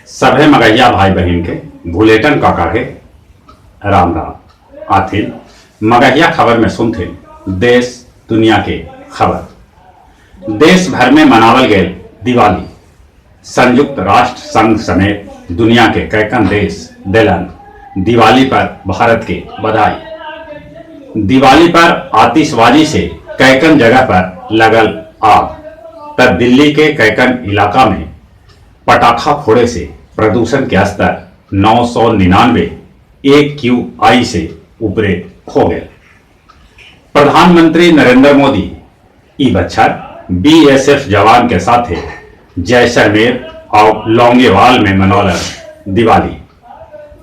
सभे मगहिया भाई बहन के भूलेटन काका के राम राम आथिन मगहिया खबर में सुनथिन देश दुनिया के खबर। देश भर में मनावल गए दिवाली। संयुक्त राष्ट्र संघ समेत दुनिया के कैकन देश दिलन दिवाली पर भारत के बधाई। दिवाली पर आतिशबाजी से कैकन जगह पर लगल आग, तब दिल्ली के कैकन इलाका में पटाखा फोड़े से प्रदूषण के स्तर 999 AQI से ऊपरे हो गए। प्रधानमंत्री नरेंद्र मोदी ई बच्छर BSF जवान के साथ जैसलमेर और लौंगेवाल में मनौलन दिवाली।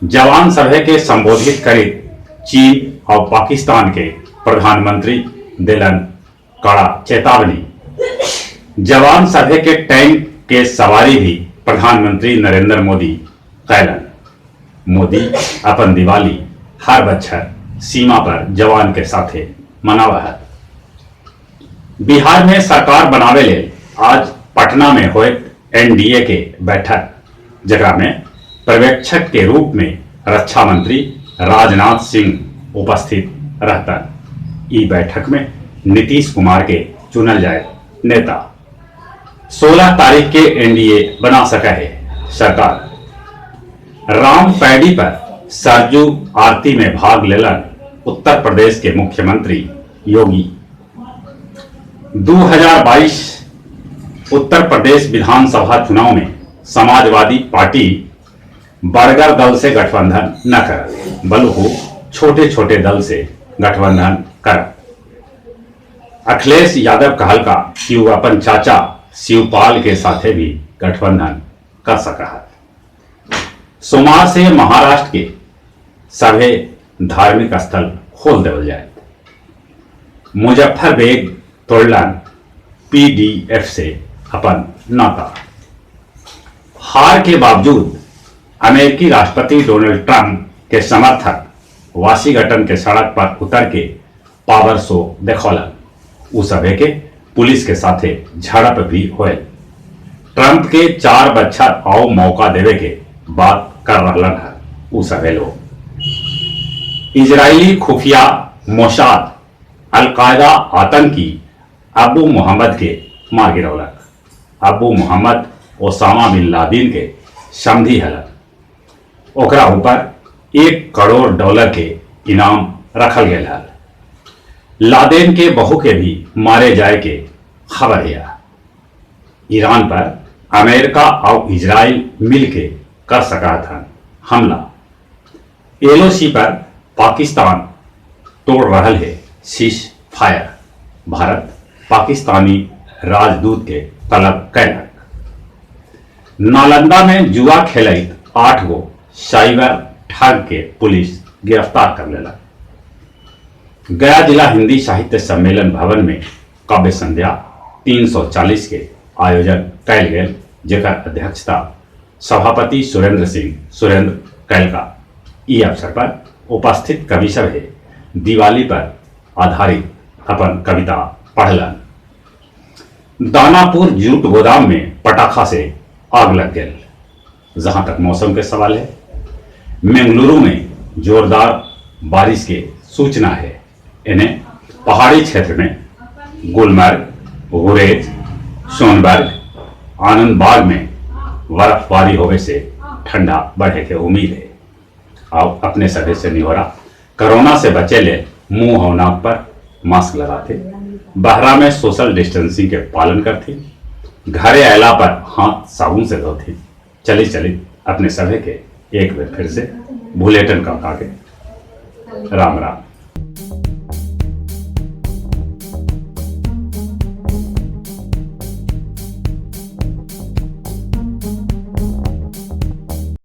जवान सभा के संबोधित करी चीन और पाकिस्तान के प्रधानमंत्री दिलन कड़ा चेतावनी। जवान सभा के टैंक के सवारी भी प्रधानमंत्री नरेंद्र मोदी कैलन। मोदी अपन दिवाली हर बच्छर सीमा पर जवान के साथ मनावा है। बिहार में सरकार बनावे ले आज पटना में हुए NDA के बैठक, जगह में पर्यवेक्षक के रूप में रक्षा मंत्री राजनाथ सिंह उपस्थित रहता। ई बैठक में नीतीश कुमार के चुनल जाए नेता। 16 तारीख के NDA बना सका है सरकार। राम पैडी पर सरजू आरती में भाग लेलन उत्तर प्रदेश के मुख्यमंत्री योगी। 2022 उत्तर प्रदेश विधानसभा चुनाव में समाजवादी पार्टी बरगर दल से गठबंधन न कर, बल्कि छोटे छोटे दल से गठबंधन कर। अखिलेश यादव कहल का कि वो अपन चाचा शिवपाल के साथे भी गठबंधन कर सका है। सोमवार से महाराष्ट्र के सभी धार्मिक स्थल खोल देवल जाए। मुजफ्फर बेग तोड़लन PDF से अपन नाता। हार के बावजूद अमेरिकी राष्ट्रपति डोनाल्ड ट्रंप के समर्थक वाशिंगटन के सड़क पर उतर के पावर शो देखौलन। उस सभे के पुलिस के साथ झड़प भी हुए। ट्रंप के 4 बच्छर और मौका देवे के बात कर रहलन है उ सभे लोग। इजरायली खुफिया मोसाद अलकायदा आतंकी अबू मोहम्मद के मार गिरौलक। Abu Mohammad Osama bin Laden के समधी हलन। ओकरा ऊपर $1 करोड़ के इनाम रखल गया है। लादेन के बहू के भी मारे जाए के खबर है। ईरान पर अमेरिका और इजराइल मिलके कर सका था हमला। LOC पर पाकिस्तान तोड़ रहा है सीज फायर। भारत पाकिस्तानी राजदूत के तलब कैलक। नालंदा में जुआ खेलत 8 गो साइबर ठग के पुलिस गिरफ्तार कर लेला। गया जिला हिंदी साहित्य सम्मेलन भवन में काव्य संध्या 340 के आयोजन कैल गए, जेकर अध्यक्षता सभापति सुरेंद्र कैल का। ई अवसर पर उपस्थित कवि सभे दिवाली पर आधारित अपन कविता पढ़लन। दानापुर जूट गोदाम में पटाखा से आग लग गई। जहां तक मौसम के सवाल है, मंगलुरु में जोरदार बारिश के सूचना है। इन्हें पहाड़ी क्षेत्र में गुलमर्ग, गुरेज, सोनबर्ग, आनंद बाग में बर्फबारी होने से ठंडा बढ़े के उम्मीद है। आप अपने सभे से निहोरा कोरोना से बचे ले मुंह और नाक पर मास्क लगाते, बहरा में सोशल डिस्टेंसिंग के पालन करते, घरे आयला पर हाथ साबुन से धोते। चली अपने सभे के एक बार फिर से भूलेटन काका के राम राम।